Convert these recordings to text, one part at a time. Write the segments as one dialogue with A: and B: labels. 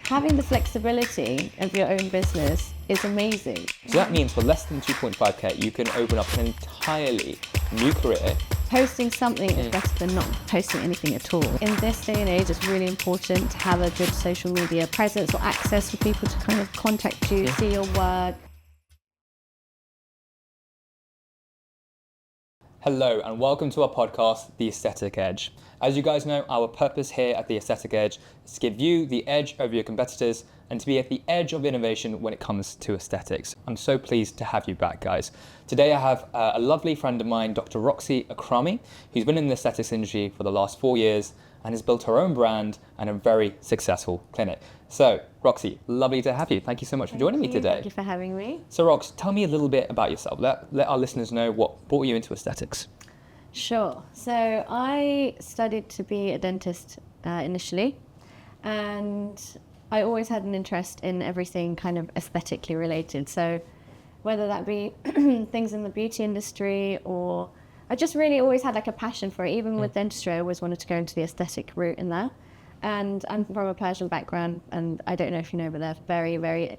A: having the flexibility of your own business is amazing.
B: So that means for less than 2.5k, you can open up an entirely new career.
A: Posting something is better than not posting anything at all. In this day and age, it's really important to have a good social media presence or access for people to kind of contact you, see your work.
B: Hello and welcome to our podcast, The Aesthetic Edge. As you guys know, our purpose here at The Aesthetic Edge is to give you the edge over your competitors and to be at the edge of innovation when it comes to aesthetics. I'm so pleased to have you back, guys. Today I have a lovely friend of mine, Dr. Roxy Akrami, who's been in the aesthetics industry for the last 4 years and has built her own brand and a very successful clinic. So, Roxy, lovely to have you. Thank you so much for joining me today.
A: Thank you for having me.
B: So, Rox, tell me a little bit about yourself. Let our listeners know what brought you into aesthetics.
A: Sure. So I studied to be a dentist initially, and I always had an interest in everything kind of aesthetically related. So whether that be things in the beauty industry, or I just really always had like a passion for it. Even with dentistry, I always wanted to go into the aesthetic route in there. And I'm from a Persian background, and I don't know if you know, but they're very, very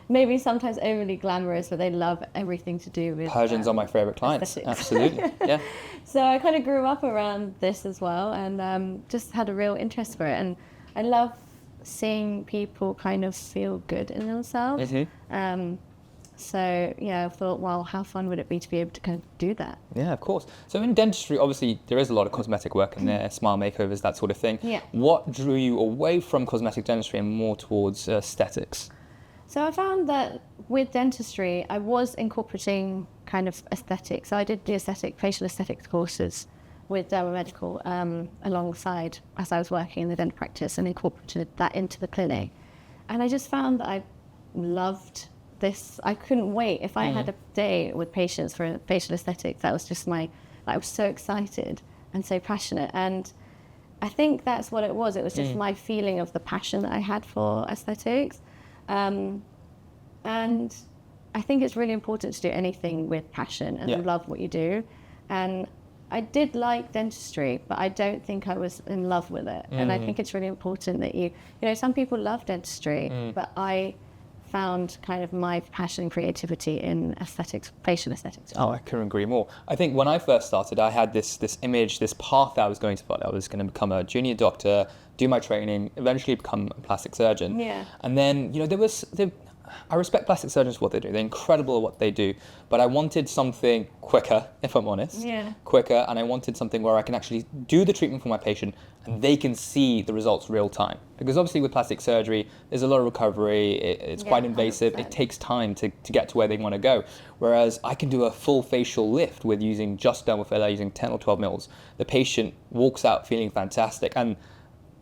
A: maybe sometimes overly glamorous, but they love everything to do with
B: Persians are my favorite clients.
A: aesthetics.
B: Absolutely, yeah.
A: So I kind of grew up around this as well, and just had a real interest for it. And I love seeing people kind of feel good in themselves.
B: Mm-hmm.
A: So yeah, I thought, well, how fun would it be to be able to kind of do that?
B: Yeah, of course. So in dentistry, obviously, there is a lot of cosmetic work in there, smile makeovers, that sort of thing.
A: Yeah.
B: What drew you away from cosmetic dentistry and more towards aesthetics?
A: So I found that with dentistry, I was incorporating kind of aesthetics. So I did the facial aesthetics courses with Medical alongside as I was working in the dental practice, and incorporated that into the clinic. And I just found that I loved this. I couldn't wait. If I had a day with patients for facial aesthetics, that was just I was so excited and so passionate. And I think that's what it was. It was just my feeling of the passion that I had for aesthetics. And I think it's really important to do anything with passion and love what you do. And I did like dentistry, but I don't think I was in love with it. And I think it's really important that you know, some people love dentistry, but I found kind of my passion and creativity in aesthetics, facial aesthetics.
B: Oh, I couldn't agree more. I think when I first started, I had this image, this path that I was going to follow. I was going to become a junior doctor, do my training, eventually become a plastic surgeon.
A: Yeah.
B: And then, you know, I respect plastic surgeons for what they do. They're incredible at what they do. But I wanted something quicker, if I'm honest.
A: Yeah.
B: Quicker, and I wanted something where I can actually do the treatment for my patient and they can see the results real time. Because obviously with plastic surgery, there's a lot of recovery. It's quite invasive.
A: 100%.
B: It takes time to get to where they want to go. Whereas I can do a full facial lift with using just dermal filler, using 10 or 12 mils. The patient walks out feeling fantastic. And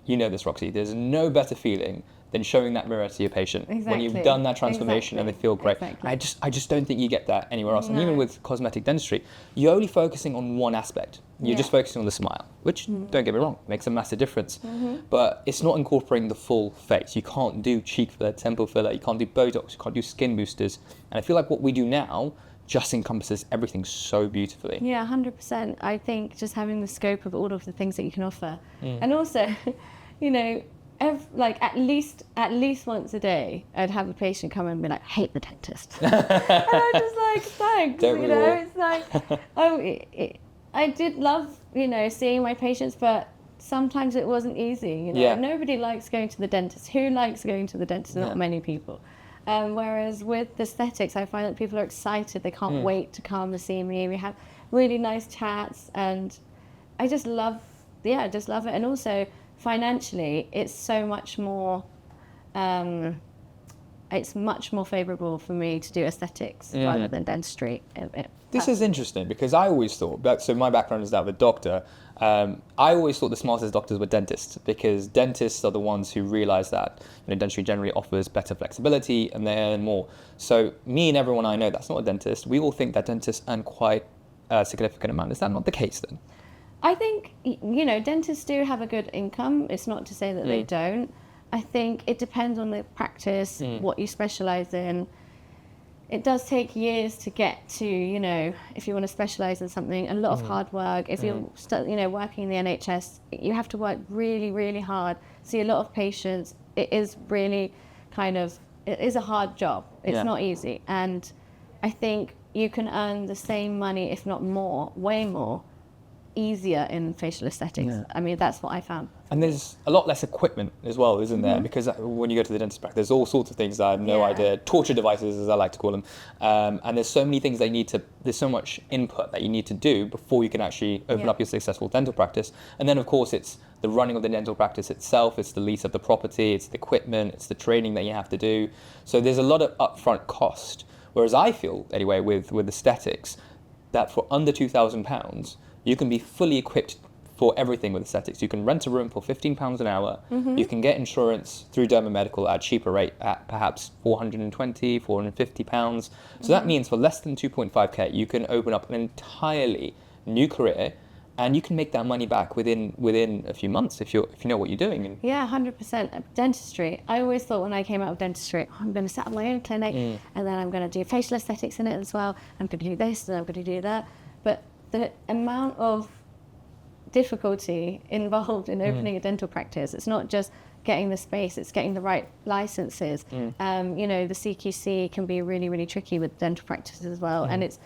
B: you know this, Roxy, there's no better feeling than showing that mirror to your patient when you've done that transformation and they feel great.
A: Exactly.
B: I just don't think you get that anywhere else. And even with cosmetic dentistry, you're only focusing on one aspect. You're just focusing on the smile, which, don't get me wrong, makes a massive difference. But it's not incorporating the full face. You can't do cheek filler, temple filler, you can't do Botox, you can't do skin boosters. And I feel like what we do now just encompasses everything so beautifully.
A: Yeah, 100%. I think just having the scope of all of the things that you can offer. And also, you know, at least once a day, I'd have a patient come and be like, "Hate the dentist," and I'm just like, "Thanks."
B: Don't
A: you
B: we
A: know,
B: all?
A: it's like, I did love, you know, seeing my patients, but sometimes it wasn't easy. You know,
B: Yeah.
A: nobody likes going to the dentist. Who likes going to the dentist? Not many people. Whereas with aesthetics, I find that people are excited. They can't wait to come and see me. We have really nice chats, and I just love it. And also, financially, it's so much more. It's much more favourable for me to do aesthetics rather than dentistry.
B: This is interesting because I always thought, so my background is that of a doctor, I always thought the smartest doctors were dentists because dentists are the ones who realise that dentistry generally offers better flexibility and they earn more. So me and everyone I know that's not a dentist, we all think that dentists earn quite a significant amount. Is that not the case then?
A: I think, dentists do have a good income. It's not to say that they don't. I think it depends on the practice, what you specialise in. It does take years to get to, if you want to specialise in something, a lot of hard work. If you're, working in the NHS, you have to work really, really hard, see a lot of patients, it is really it is a hard job. It's not easy. And I think you can earn the same money, if not more, way more, easier in facial aesthetics. I mean, that's what I found.
B: And there's a lot less equipment as well, isn't there? Because when you go to the dentist practice, there's all sorts of things that I have no idea, torture devices as I like to call them. And there's so many things there's so much input that you need to do before you can actually open up your successful dental practice. And then of course it's the running of the dental practice itself, it's the lease of the property, it's the equipment, it's the training that you have to do. So there's a lot of upfront cost. Whereas I feel, anyway, with aesthetics, that for under £2,000, you can be fully equipped for everything with aesthetics. You can rent a room for £15 an hour. You can get insurance through Derma Medical at a cheaper rate at perhaps £420, £450. So that means for less than 2.5k, you can open up an entirely new career, and you can make that money back within a few months if you know what you're doing.
A: Yeah, 100%. Dentistry. I always thought when I came out of dentistry, I'm going to set up my own clinic, and then I'm going to do facial aesthetics in it as well. I'm going to do this and I'm going to do that. But the amount of difficulty involved in opening a dental practice, it's not just getting the space, it's getting the right licenses. The CQC can be really, really tricky with dental practices as well. And it's,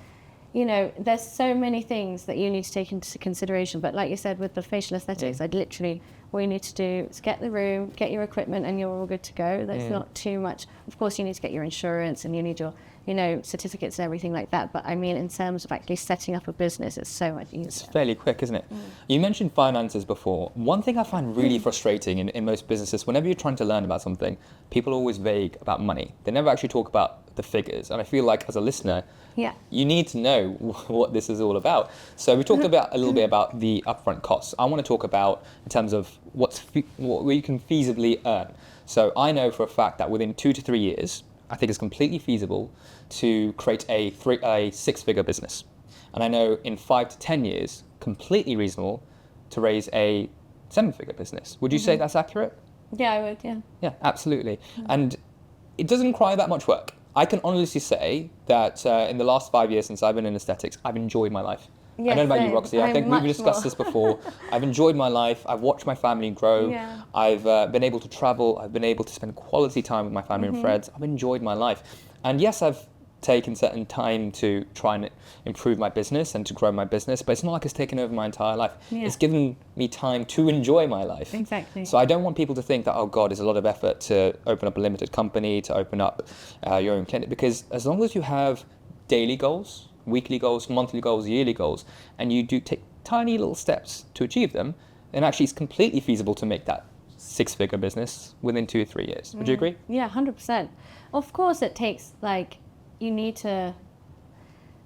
A: there's so many things that you need to take into consideration. But like you said, with the facial aesthetics, I'd literally, all you need to do is get the room, get your equipment, and you're all good to go. There's not too much. Of course, you need to get your insurance and you need your, certificates and everything like that. But I mean, in terms of actually setting up a business, it's so much easier.
B: It's fairly quick, isn't it? You mentioned finances before. One thing I find really frustrating in most businesses, whenever you're trying to learn about something, people are always vague about money. They never actually talk about the figures. And I feel like as a listener, you need to know what this is all about. So we talked about a little bit about the upfront costs. I want to talk about in terms of what you can feasibly earn. So I know for a fact that within 2 to 3 years, I think it's completely feasible to create a six-figure business. And I know in 5 to 10 years, completely reasonable to raise a 7-figure business. Would you say that's accurate?
A: Yeah, I would, yeah.
B: Yeah, absolutely. And it doesn't require that much work. I can honestly say that in the last 5 years since I've been in aesthetics, I've enjoyed my life.
A: Yes,
B: I don't know about
A: same.
B: you, Roxy. I think we've discussed this before. I've enjoyed my life. I've watched my family grow.
A: Yeah.
B: I've been able to travel. I've been able to spend quality time with my family and friends. I've enjoyed my life. And yes, I've taken certain time to try and improve my business and to grow my business, but it's not like it's taken over my entire life.
A: Yeah.
B: It's given me time to enjoy my life.
A: Exactly.
B: So I don't want people to think that, oh God, it's a lot of effort to open up a limited company, to open up your own clinic, because as long as you have daily goals, weekly goals, monthly goals, yearly goals, and you do take tiny little steps to achieve them, then actually it's completely feasible to make that 6-figure business within 2 or 3 years. Would you agree?
A: Yeah, 100%. Of course it takes, you need to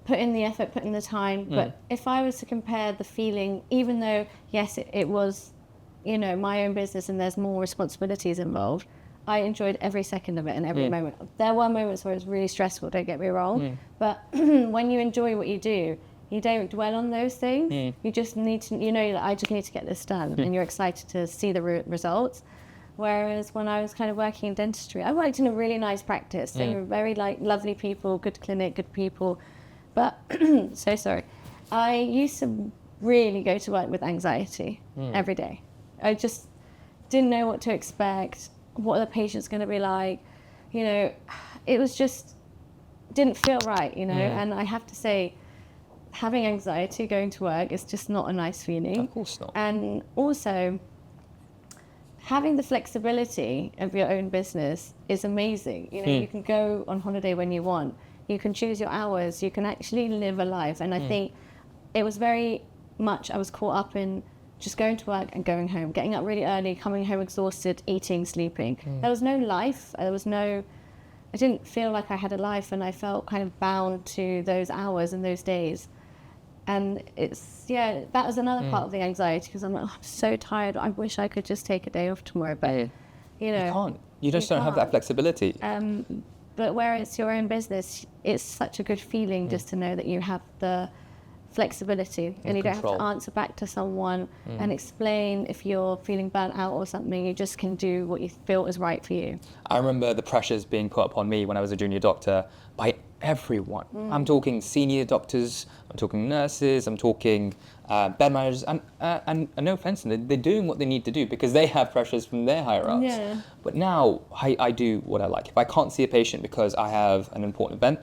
A: put in the effort, put in the time, but if I was to compare the feeling, even though, yes, it was, my own business and there's more responsibilities involved, I enjoyed every second of it and every moment. There were moments where it was really stressful, don't get me wrong, but when you enjoy what you do, you don't dwell on those things. You just need to, I just need to get this done, and you're excited to see the results. Whereas when I was kind of working in dentistry, I worked in a really nice practice. They were very lovely people, good clinic, good people. But, so sorry, I used to really go to work with anxiety every day. I just didn't know what to expect. What are the patients going to be like? It was just, didn't feel right, and I have to say, having anxiety going to work is just not a nice feeling.
B: Of course not.
A: And also, having the flexibility of your own business is amazing. You can go on holiday when you want. You can choose your hours. You can actually live a life. And I think it was very much, I was caught up in just going to work and going home, getting up really early, coming home exhausted, eating, sleeping. There was no life. I didn't feel like I had a life, and I felt kind of bound to those hours and those days. And that was another part of the anxiety, because I'm like, I'm so tired. I wish I could just take a day off tomorrow, but
B: you can't. You just don't have that flexibility.
A: But where it's your own business, it's such a good feeling just to know that you have the flexibility and you don't have to answer back to someone and explain if you're feeling burnt out or something. You just can do what you feel is right for you.
B: I remember the pressures being put upon me when I was a junior doctor by everyone. I'm talking senior doctors, I'm talking nurses, I'm talking bed managers, and no offense, they're doing what they need to do because they have pressures from their higher ups.
A: Yeah.
B: But now I do what I like. If I can't see a patient because I have an important event,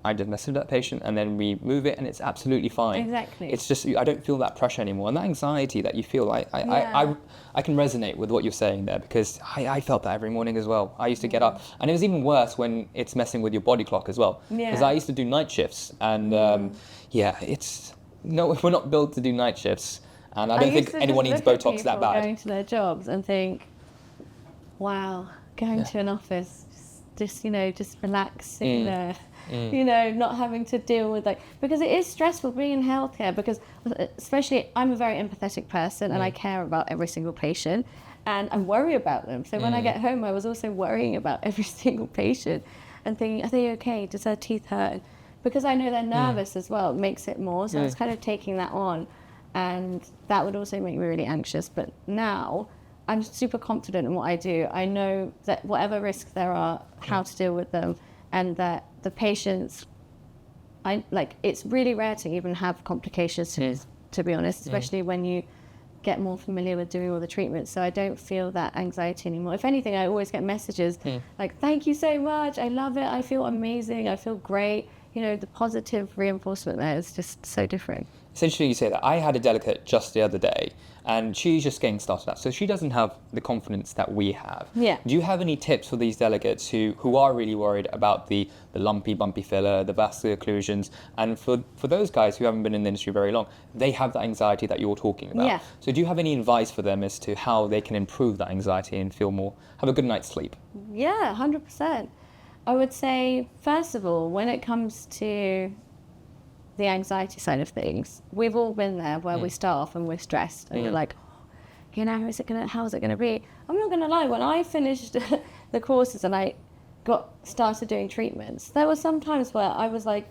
B: I just message that patient and then we move it, and it's absolutely fine.
A: Exactly.
B: It's just I don't feel that pressure anymore, and that anxiety that you feel. I can resonate with what you're saying there because I felt that every morning as well. I used to get up, and it was even worse when it's messing with your body clock as well. Because I used to do night shifts, and we're not built to do night shifts, and I don't think anyone needs Botox that bad.
A: Going to their jobs and think, wow, going to an office, just relax, sitting there. Not having to deal with because it is stressful being in healthcare, because especially I'm a very empathetic person and I care about every single patient and I worry about them. So when I get home, I was also worrying about every single patient and thinking, are they okay? Does their teeth hurt? Because I know they're nervous as well, it makes it more. So I was kind of taking that on, and that would also make me really anxious. But now I'm super confident in what I do. I know that whatever risks there are, how to deal with them, and that the patients, it's really rare to even have complications, to be honest, especially when you get more familiar with doing all the treatments. So I don't feel that anxiety anymore. If anything, I always get messages like, thank you so much, I love it, I feel amazing, I feel great. The positive reinforcement there is just so different.
B: Essentially, you say that I had a delegate just the other day, and she's just getting started out, so she doesn't have the confidence that we have.
A: Yeah.
B: Do you have any tips for these delegates who are really worried about the lumpy, bumpy filler, the vascular occlusions, and for those guys who haven't been in the industry very long, they have that anxiety that you're talking about.
A: Yeah.
B: So do you have any advice for them as to how they can improve that anxiety and have a good night's sleep?
A: Yeah, 100%. I would say, first of all, when it comes to the anxiety side of things, we've all been there where we start off and we're stressed and we're like, how's it gonna be? I'm not gonna lie, when I finished the courses and I started doing treatments, there were some times where I was like,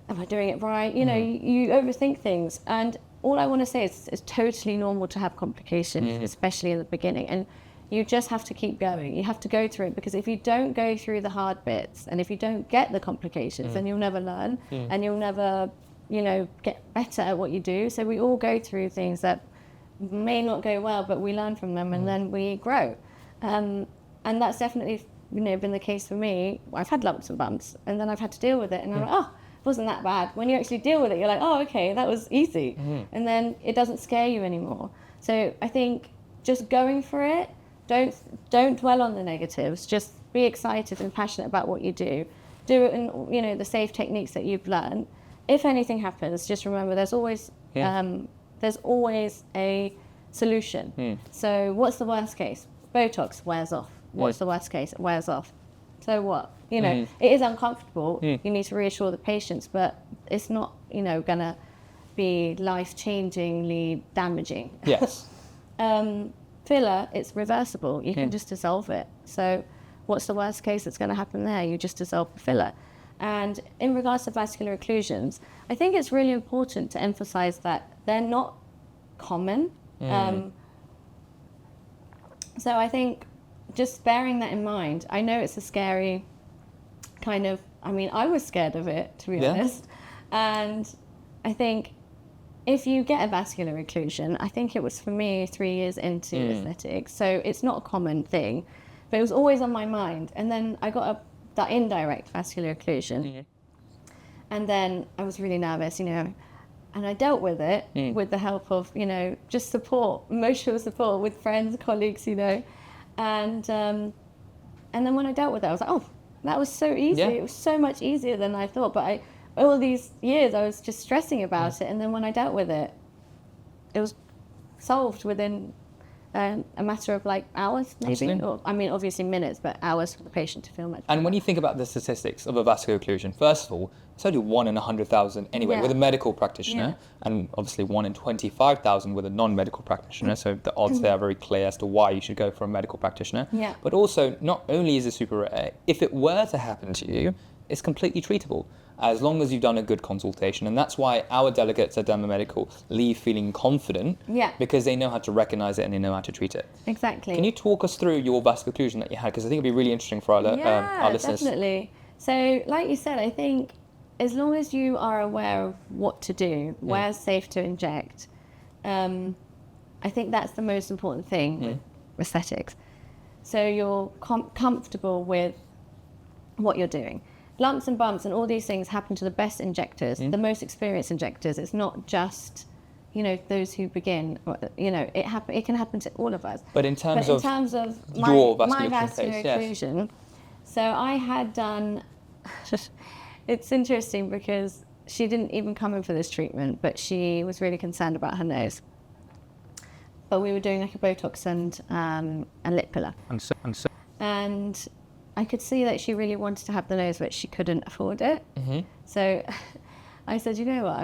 A: am I doing it right? You overthink things, and all I want to say is it's totally normal to have complications, especially in the beginning, and you just have to keep going. You have to go through it, because if you don't go through the hard bits and if you don't get the complications, then you'll never learn and you'll never, get better at what you do. So we all go through things that may not go well, but we learn from them and then we grow. And that's definitely, been the case for me. I've had lumps and bumps and then I've had to deal with it, and I'm like, oh, it wasn't that bad. When you actually deal with it, you're like, oh, okay, that was easy. And then it doesn't scare you anymore. So I think just going for it, don't dwell on the negatives. Just be excited and passionate about what you do. Do it in the safe techniques that you've learned. If anything happens, just remember there's always a solution. So what's the worst case? Botox wears off. What's the worst case? It wears off. So what? It is uncomfortable. You need to reassure the patients, but it's not gonna be life-changingly damaging.
B: Yes.
A: Filler, it's reversible. You can just dissolve it. So what's the worst case that's going to happen there? You just dissolve the filler. And in regards to vascular occlusions, I think it's really important to emphasize that they're not common. So I think just bearing that in mind, I know it's a scary kind of, I was scared of it, to be honest. And I think if you get a vascular occlusion, I think it was for me 3 years into aesthetics, so it's not a common thing, but it was always on my mind. And then I got that indirect vascular occlusion, and then I was really nervous, and I dealt with it with the help of, just support, emotional support with friends, colleagues, and then when I dealt with it, I was like, oh, that was so easy. It was so much easier than I thought, but all these years I was just stressing about it, and then when I dealt with it, it was solved within a matter of hours, maybe.
B: Absolutely.
A: Or, obviously minutes, but hours for the patient to feel much better.
B: And when you think about the statistics of a vascular occlusion, first of all, it's only 1 in 100,000 anyway with a medical practitioner, and obviously 1 in 25,000 with a non-medical practitioner. So the odds there are very clear as to why you should go for a medical practitioner. But also, not only is it super rare, if it were to happen to you, it's completely treatable, as long as you've done a good consultation. And that's why our delegates at Derma Medical leave feeling confident, because they know how to recognize it and they know how to treat it.
A: Exactly.
B: Can you talk us through your vascular occlusion that you had? Because I think it'd be really interesting for our listeners.
A: Definitely. So, like you said, I think as long as you are aware of what to do, where's safe to inject, I think that's the most important thing with aesthetics. So you're comfortable with what you're doing. Lumps and bumps and all these things happen to the best injectors, the most experienced injectors. It's not just, those who begin. It can happen to all of us.
B: But in terms of
A: my
B: vascular
A: vascular
B: case, yes.
A: occlusion, so I had done. It's interesting because she didn't even come in for this treatment, but she was really concerned about her nose. But we were doing like a Botox and a lip filler. And I could see that she really wanted to have the nose, but she couldn't afford it. So I said, you know what,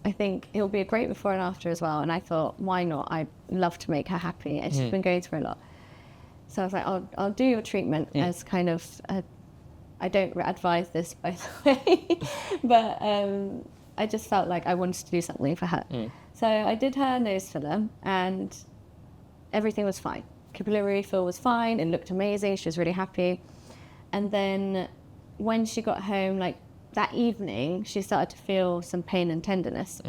A: I think it'll be a great before and after as well. And I thought, why not? I'd love to make her happy. And she's been going through a lot. So I was like, I'll do your treatment as kind of I don't advise this, by the way, but I just felt like I wanted to do something for her. So I did her nose filler and everything was fine. Capillary fill was fine, it looked amazing, she was really happy. And then when she got home, like that evening, she started to feel some pain and tenderness,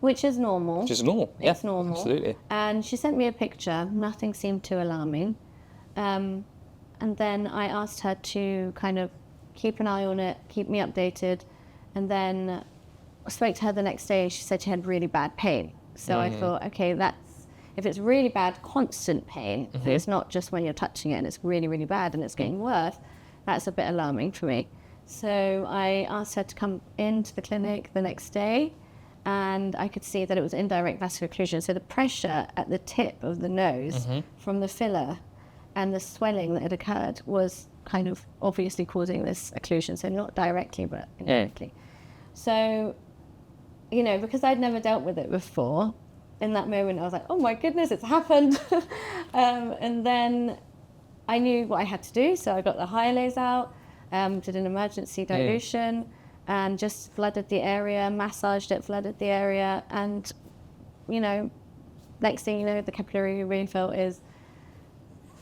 A: which is normal.
B: Which is normal,
A: It's normal.
B: Absolutely.
A: And she sent me a picture, nothing seemed too alarming. And then I asked her to kind of keep an eye on it, keep me updated. And then I spoke to her the next day. She said she had really bad pain. So I thought, okay, if it's really bad, constant pain, if it's not just when you're touching it and it's really, really bad and it's getting worse, that's a bit alarming for me. So I asked her to come into the clinic the next day and I could see that it was indirect vascular occlusion. So the pressure at the tip of the nose from the filler and the swelling that had occurred was kind of obviously causing this occlusion. So not directly, but indirectly. So, because I'd never dealt with it before, in that moment I was like, oh my goodness, it's happened. And then I knew what I had to do. So I got the hyalase out, did an emergency dilution and just flooded the area, massaged it, flooded the area. And, next thing you know, the capillary refill is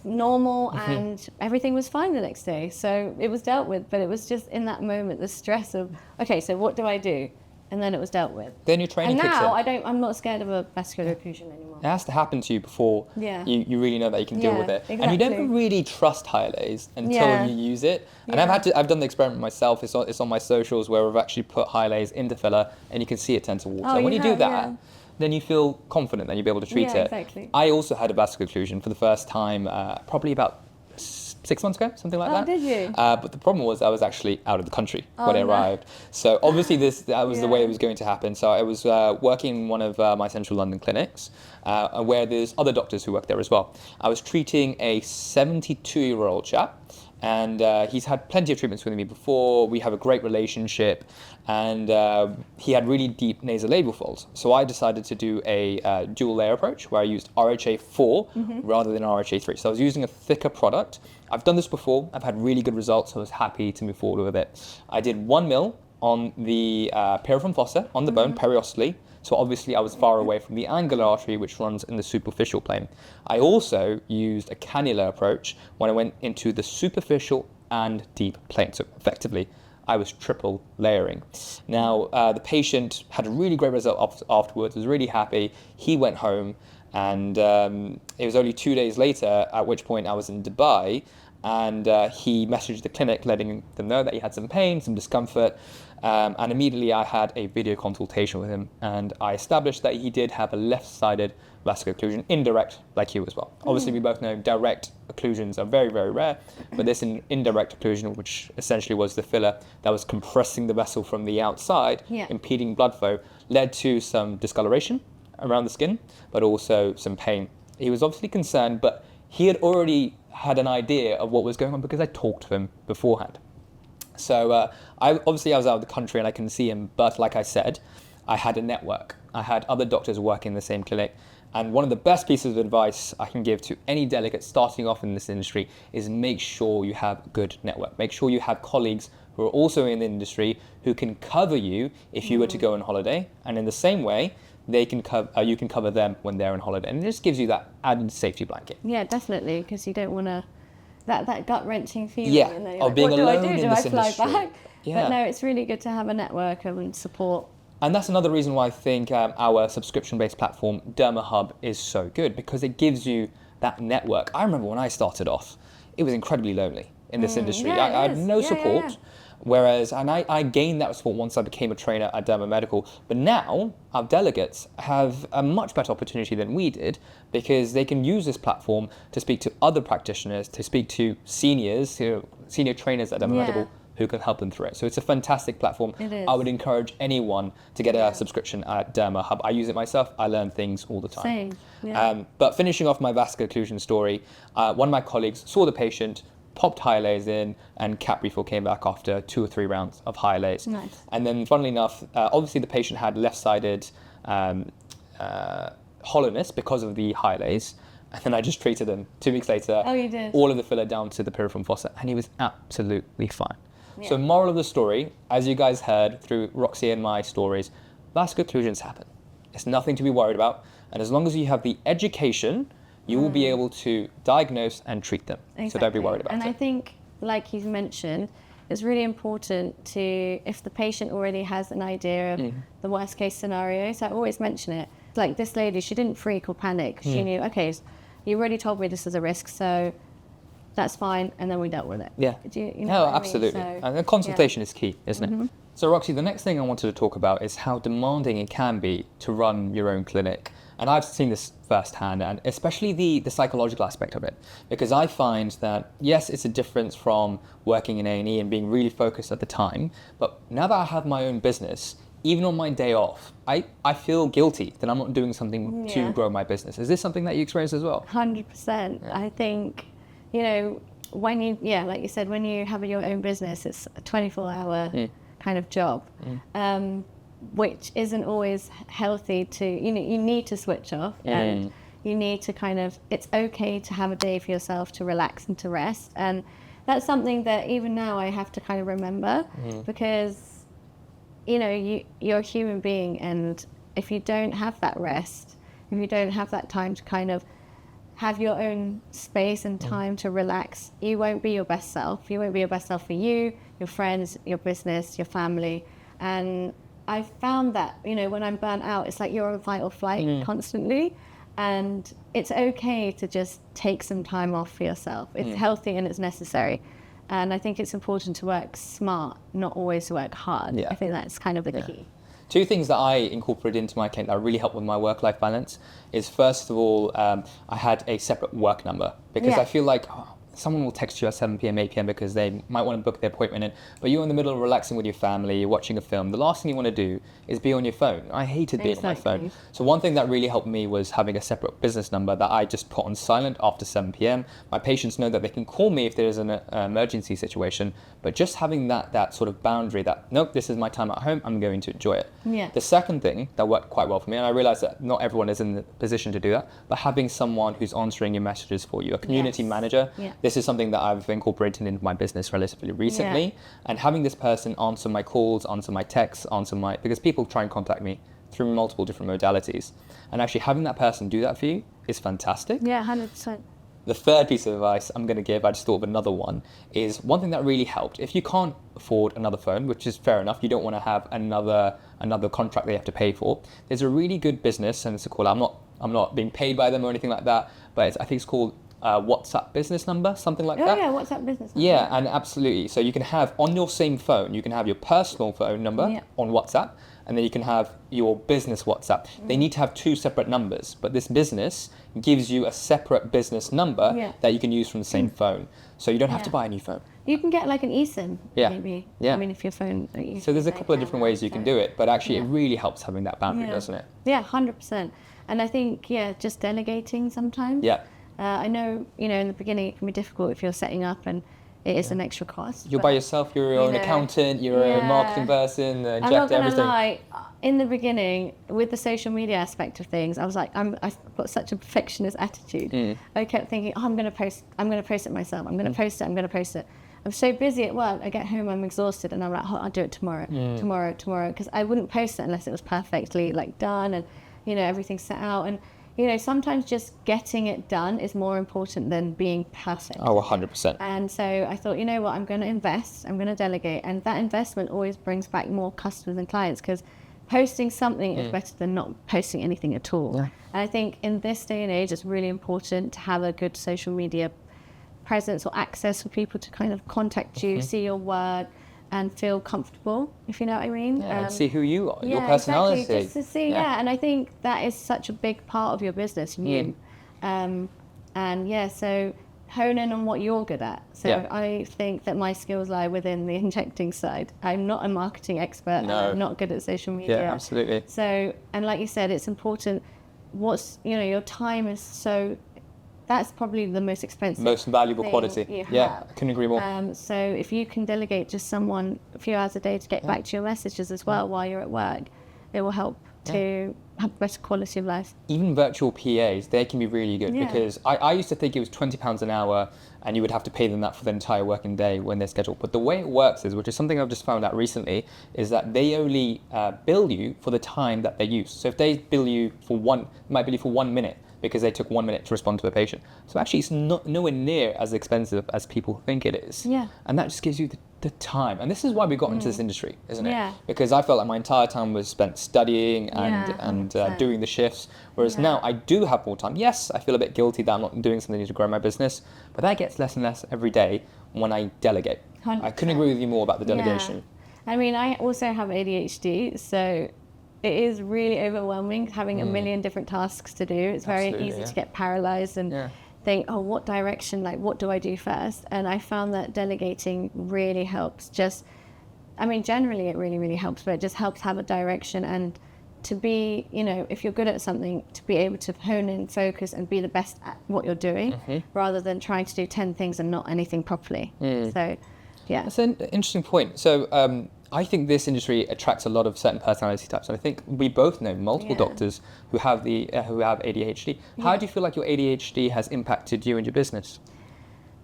A: normal and everything was fine the next day. So it was dealt with, but it was just in that moment, the stress of, okay, so what do I do? And then it was dealt with.
B: Then your training kicks in.
A: And now I'm not scared of a vascular occlusion anymore.
B: It has to happen to you before you really know that you can deal with it.
A: Exactly.
B: And you don't really trust hyalase until you use it. And I've done the experiment myself. It's on my socials where I've actually put hyalase into filler and you can see it turn to water. When you do that, then you feel confident that you'll be able to treat it.
A: Exactly.
B: I also had a vascular occlusion for the first time probably about 6 months ago, something like that.
A: Oh, did you?
B: But the problem was I was actually out of the country when I arrived. So obviously that was the way it was going to happen. So I was working in one of my central London clinics where there's other doctors who work there as well. I was treating a 72-year-old chap. And he's had plenty of treatments with me before. We have a great relationship. And he had really deep nasolabial folds. So I decided to do a dual layer approach where I used RHA4 rather than RHA3. So I was using a thicker product. I've done this before. I've had really good results. So I was happy to move forward with it. I did 1 mil on the piriform fossa, on the bone, periostally. So obviously I was far away from the angular artery, which runs in the superficial plane. I also used a cannula approach when I went into the superficial and deep plane. So effectively, I was triple layering. Now, the patient had a really great result afterwards, was really happy. He went home and it was only 2 days later, at which point I was in Dubai, and he messaged the clinic letting them know that he had some pain, some discomfort. And immediately I had a video consultation with him and I established that he did have a left-sided vascular occlusion, indirect like you as well. Obviously we both know direct occlusions are very, very rare, but this indirect occlusion, which essentially was the filler that was compressing the vessel from the outside, impeding blood flow, led to some discoloration around the skin, but also some pain. He was obviously concerned, but he had already had an idea of what was going on because I talked to him beforehand. So I was out of the country and I couldn't see him, but like I said, I had a network. I had other doctors working in the same clinic. And one of the best pieces of advice I can give to any delegate starting off in this industry is make sure you have a good network. Make sure you have colleagues who are also in the industry who can cover you if you were to go on holiday. And in the same way, you can cover them when they're on holiday. And it just gives you that added safety blanket.
A: Yeah, definitely, because you don't want to that gut-wrenching feeling.
B: Yeah,
A: And then
B: of
A: you're like,
B: being
A: what do I
B: alone
A: do?
B: in
A: Do
B: this
A: I fly
B: industry.
A: back?
B: Yeah.
A: But no, it's really good to have a network and support.
B: And that's another reason why I think our subscription-based platform, DermaHub, is so good, because it gives you that network. I remember when I started off, it was incredibly lonely in this industry.
A: Yeah,
B: I
A: it
B: had
A: is.
B: no
A: Yeah,
B: support.
A: yeah.
B: Whereas, and I gained that support once I became a trainer at Derma Medical. But now our delegates have a much better opportunity than we did, because they can use this platform to speak to other practitioners, to speak to seniors, senior trainers at Derma
A: Yeah.
B: Medical, who can help them through it. So it's a fantastic platform.
A: It is.
B: I would encourage anyone to get a subscription at DermaHub. I use it myself. I learn things all the time.
A: Same. Yeah.
B: But finishing off my vascular occlusion story, one of my colleagues saw the patient, popped Hyalase in, and cap refill came back after 2 or 3 rounds of Hyalase.
A: Nice.
B: And then, funnily enough, obviously the patient had left-sided hollowness because of the Hyalase. And then I just treated him 2 weeks later.
A: Oh, you did?
B: All of the filler down to the piriform fossa, and he was absolutely fine.
A: Yeah.
B: So moral of the story, as you guys heard through Roxy and my stories, vascular occlusions happen. It's nothing to be worried about. And as long as you have the education, you will be able to diagnose and treat them.
A: Exactly.
B: So don't be worried about
A: and
B: it.
A: I think, like you've mentioned, it's really important to, if the patient already has an idea of the worst case scenario, so I always mention it. Like this lady, she didn't freak or panic. She knew, okay, you already told me this is a risk, so that's fine, and then we dealt with it.
B: Yeah.
A: You know
B: No,
A: what I mean?
B: absolutely.
A: So,
B: And the consultation is key, isn't it? So Roxy, the next thing I wanted to talk about is how demanding it can be to run your own clinic. And I've seen this firsthand, and especially the psychological aspect of it. Because I find that, yes, it's a difference from working in A&E and being really focused at the time, but now that I have my own business, even on my day off, I feel guilty that I'm not doing something to
A: Yeah.
B: grow my business. Is this something that you experience as well?
A: 100%. I think, you know, when you, like you said, when you have your own business, it's a 24-hour kind of job, which isn't always healthy to, you need to switch off and you need to kind of, it's okay to have a day for yourself to relax and to rest. And that's something that even now I have to kind of remember because, you're a human being, and if you don't have that rest, if you don't have that time to kind of have your own space and time to relax, you won't be your best self. You won't be your best self for you, your friends, your business, your family. And I found that, when I'm burnt out, it's like you're on fight or flight constantly. And it's okay to just take some time off for yourself. It's healthy and it's necessary. And I think it's important to work smart, not always to work hard.
B: Yeah.
A: I think that's kind of the key.
B: 2 things that I incorporated into my clinic that really helped with my work-life balance is, first of all, I had a separate work number, because I feel like someone will text you at 7 p.m, 8 p.m. because they might want to book their appointment in, but you're in the middle of relaxing with your family, you're watching a film. The last thing you want to do is be on your phone. I hated being on my phone. So one thing that really helped me was having a separate business number that I just put on silent after 7 p.m. My patients know that they can call me if there's an emergency situation, but just having that sort of boundary that, nope, this is my time at home, I'm going to enjoy it.
A: Yeah.
B: The second thing that worked quite well for me, and I realized that not everyone is in the position to do that, but having someone who's answering your messages for you, a community manager. This is something that I've incorporated into my business relatively recently, and having this person answer my calls, answer my texts, because people try and contact me through multiple different modalities, and actually having that person do that for you is fantastic.
A: Yeah, 100%.
B: The third piece of advice I'm going to give, I just thought of another one, is one thing that really helped. If you can't afford another phone, which is fair enough, you don't want to have another contract that you have to pay for, there's a really good business, and it's called, I'm not being paid by them or anything like that, but I think it's called WhatsApp business number, something like that.
A: Oh yeah, WhatsApp business number.
B: Yeah, and absolutely. So you can have on your same phone, you can have your personal phone number on WhatsApp, and then you can have your business WhatsApp. They need to have 2 separate numbers, but this business gives you a separate business number that you can use from the same phone. So you don't have to buy a new phone.
A: You can get like an eSIM, maybe.
B: Yeah.
A: I mean, if your phone...
B: So there's a couple of different ways you can do it, but actually it really helps having that boundary, doesn't it?
A: Yeah, 100%. And I think, just delegating sometimes.
B: Yeah.
A: I know, in the beginning it can be difficult if you're setting up and it is an extra cost.
B: You're by yourself, you're your own accountant, you're your own marketing person,
A: I'm not gonna
B: everything.
A: lie, in the beginning, with the social media aspect of things, I was like, I've got such a perfectionist attitude. I kept thinking, I'm gonna post it myself, I'm gonna post it. I'm so busy at work, I get home, I'm exhausted, and I'm like, I'll do it tomorrow, tomorrow, because I wouldn't post it unless it was perfectly done and, everything's set out. And you know, sometimes just getting it done is more important than being perfect.
B: Oh, 100%.
A: And so I thought, you know what, I'm going to invest, I'm going to delegate. And that investment always brings back more customers and clients, because posting something is better than not posting anything at all.
B: Yeah.
A: And I think in this day and age, it's really important to have a good social media presence or access for people to kind of contact you, see your work, and feel comfortable, if you know what I mean.
B: And see who you are, your personality.
A: Exactly. Just to see, and I think that is such a big part of your business, you. And yeah, so hone in on what you're good at. So I think that my skills lie within the injecting side. I'm not a marketing expert.
B: No.
A: I'm not good at social media.
B: Yeah, absolutely.
A: So, and like you said, it's important. Your time is so, that's probably the most expensive,
B: most valuable quality. I couldn't agree more.
A: So if you can delegate just someone a few hours a day to get back to your messages as well while you're at work, it will help to have better quality of life.
B: Even virtual PAs, they can be really good, because I used to think it was £20 an hour and you would have to pay them that for the entire working day when they're scheduled. But the way it works is, which is something I've just found out recently, is that they only bill you for the time that they use. So if they bill you for might bill you for 1 minute, because they took 1 minute to respond to a patient. So actually it's nowhere near as expensive as people think it is.
A: Yeah.
B: And that just gives you the time. And this is why we got into this industry, isn't it?
A: Yeah.
B: Because I felt like my entire time was spent studying and doing the shifts. Whereas now I do have more time. Yes, I feel a bit guilty that I'm not doing something to grow my business, but that gets less and less every day when I delegate.
A: 100%.
B: I couldn't agree with you more about the delegation.
A: Yeah. I mean, I also have ADHD, so it is really overwhelming having a million different tasks to do. It's very easy to get paralyzed and think, oh, what direction, like what do I do first? And I found that delegating really helps. Generally it really, really helps, but it just helps have a direction, and to be, if you're good at something, to be able to hone in, focus, and be the best at what you're doing, rather than trying to do 10 things and not anything properly. So, yeah.
B: That's an interesting point. So, I think this industry attracts a lot of certain personality types, and I think we both know multiple doctors who have ADHD. How do you feel like your ADHD has impacted you and your business?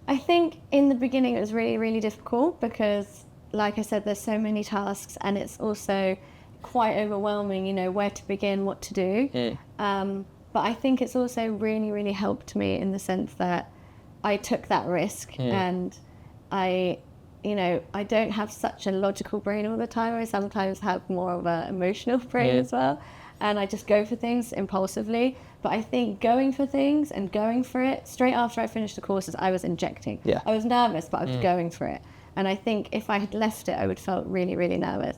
A: I think in the beginning it was really, really difficult, because, like I said, there's so many tasks, and it's also quite overwhelming, where to begin, what to do. But I think it's also really, really helped me in the sense that I took that risk, and I don't have such a logical brain all the time. I sometimes have more of an emotional brain as well. And I just go for things impulsively. But I think going for things and going for it, straight after I finished the courses, I was injecting.
B: Yeah.
A: I was nervous, but I was going for it. And I think if I had left it, I would have felt really, really nervous.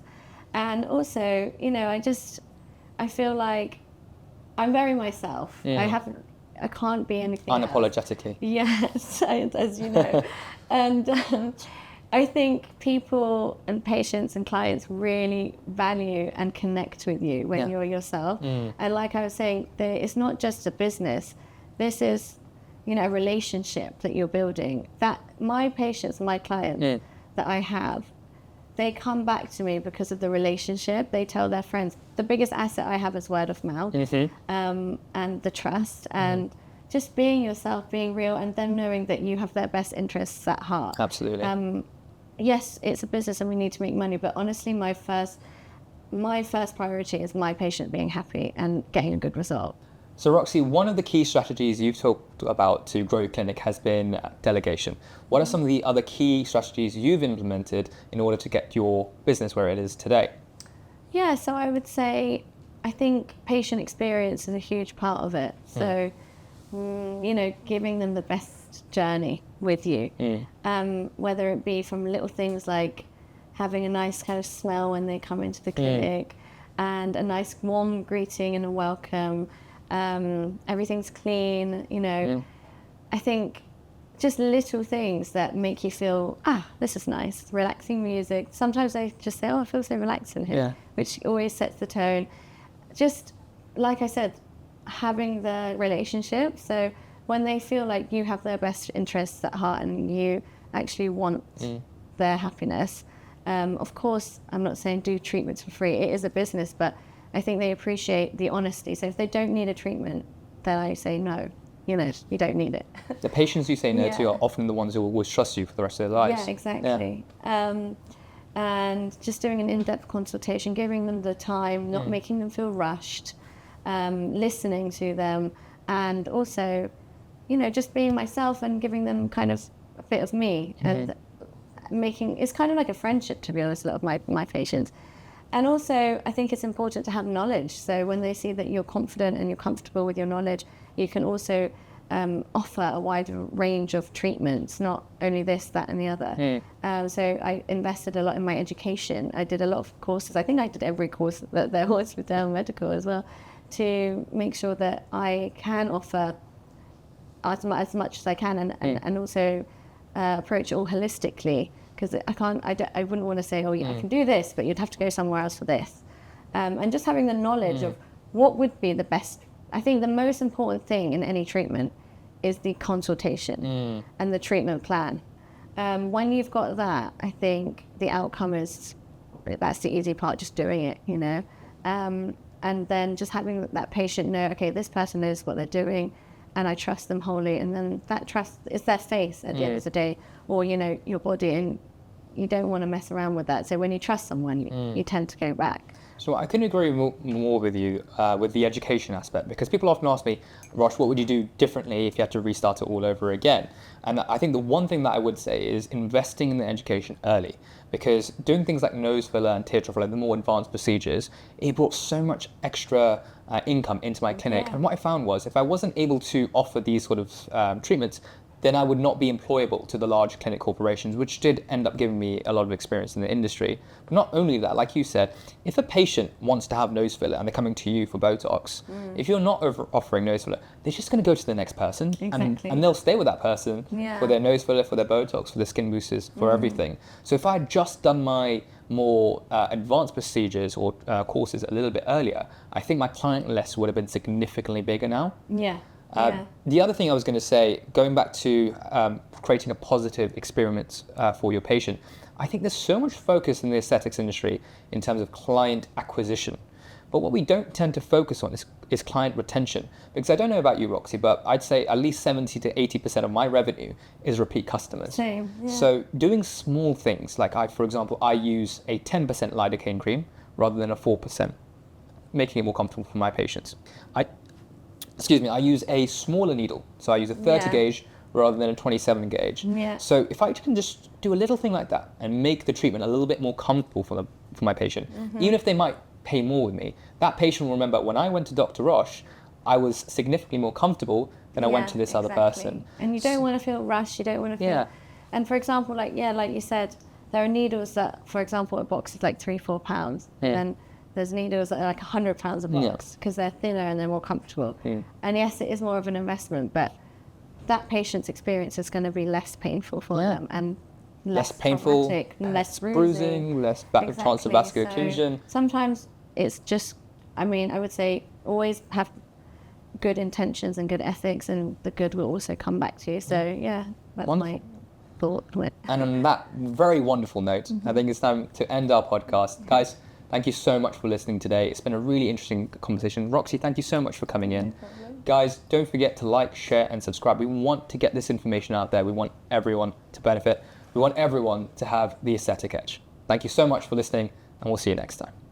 A: And also, I feel like I'm very myself. I can't be anything
B: unapologetically
A: else. Yes, as you know. And I think people and patients and clients really value and connect with you when you're yourself. And like I was saying, it's not just a business. This is, a relationship that you're building. That my patients and my clients that I have, they come back to me because of the relationship. They tell their friends. The biggest asset I have is word of mouth, and the trust, and just being yourself, being real, and them knowing that you have their best interests at heart.
B: Absolutely.
A: Yes, it's a business and we need to make money, but honestly, my first priority is my patient being happy and getting a good result.
B: So Roxy, one of the key strategies you've talked about to grow your clinic has been delegation. What are some of the other key strategies you've implemented in order to get your business where it is today?
A: Yeah, so I would say, I think patient experience is a huge part of it. So, giving them the best journey with you, whether it be from little things like having a nice kind of smell when they come into the clinic, and a nice warm greeting and a welcome. Everything's clean, I think just little things that make you feel, this is nice, relaxing music. Sometimes I just say, I feel so relaxed in here, which always sets the tone. Just, like I said, having the relationship. So when they feel like you have their best interests at heart and you actually want their happiness, of course, I'm not saying do treatments for free. It is a business, but I think they appreciate the honesty. So if they don't need a treatment, then I say no. You don't need it.
B: The patients you say no to are often the ones who will always trust you for the rest of their lives.
A: Yeah, exactly. Yeah. And just doing an in-depth consultation, giving them the time, not making them feel rushed. listening to them, and also, just being myself and giving them kind of a bit of me, and it's kind of like a friendship, to be honest, a lot of my patients. And also, I think it's important to have knowledge. So when they see that you're confident and you're comfortable with your knowledge, you can also offer a wide range of treatments, not only this, that, and the other. So I invested a lot in my education. I did a lot of courses. I think I did every course that there was with Derma Medical as well, to make sure that I can offer as much as I can, and also approach it all holistically. Because I wouldn't want to say, I can do this, but you'd have to go somewhere else for this. And just having the knowledge of what would be the best. I think the most important thing in any treatment is the consultation and the treatment plan. When you've got that, I think the outcome that's the easy part, just doing it, and then just having that patient know, okay, this person knows what they're doing, and I trust them wholly. And then that trust is their face at the end of the day, or, your body, and you don't want to mess around with that. So when you trust someone, you tend to go back.
B: So I couldn't agree more with you with the education aspect, because people often ask me, Rosh, what would you do differently if you had to restart it all over again? And I think the one thing that I would say is investing in the education early, because doing things like nose filler and teardrop filler, the more advanced procedures, it brought so much extra income into my clinic. And what I found was, if I wasn't able to offer these sort of treatments, then I would not be employable to the large clinic corporations, which did end up giving me a lot of experience in the industry. But not only that, like you said, if a patient wants to have nose filler and they're coming to you for Botox, if you're not offering nose filler, they're just going to go to the next person, and they'll stay with that person for their nose filler, for their Botox, for their skin boosters, for everything. So if I had just done my more advanced procedures or courses a little bit earlier, I think my client list would have been significantly bigger now. The other thing I was going to say, going back to creating a positive experience for your patient, I think there's so much focus in the aesthetics industry in terms of client acquisition. But what we don't tend to focus on is client retention. Because I don't know about you, Roxy, but I'd say at least 70 to 80% of my revenue is repeat customers.
A: Same,
B: So doing small things, like for example, I use a 10% lidocaine cream rather than a 4%, making it more comfortable for my patients. I use a smaller needle, so I use a 30 gauge rather than a 27 gauge. So if I can just do a little thing like that and make the treatment a little bit more comfortable for my patient, even if they might pay more with me, that patient will remember, when I went to Dr. Rosh, I was significantly more comfortable than I went to this other person.
A: And you don't want to feel rushed, you don't want to feel... And for example, like you said, there are needles that, for example, a box is like £3-4, and there's needles that are like £100 a box, because they're thinner and they're more comfortable. And yes, it is more of an investment, but that patient's experience is going to be less painful for them, and less
B: painful,
A: traumatic, less
B: bruising, less chance of vascular occlusion.
A: Sometimes it's just, I would say always have good intentions and good ethics, and the good will also come back to you. So that's my thought.
B: And on that very wonderful note, I think it's time to end our podcast. Guys, thank you so much for listening today. It's been a really interesting conversation. Roxy, thank you so much for coming in. Guys, don't forget to like, share, and subscribe. We want to get this information out there. We want everyone to benefit. We want everyone to have the aesthetic edge. Thank you so much for listening, and we'll see you next time.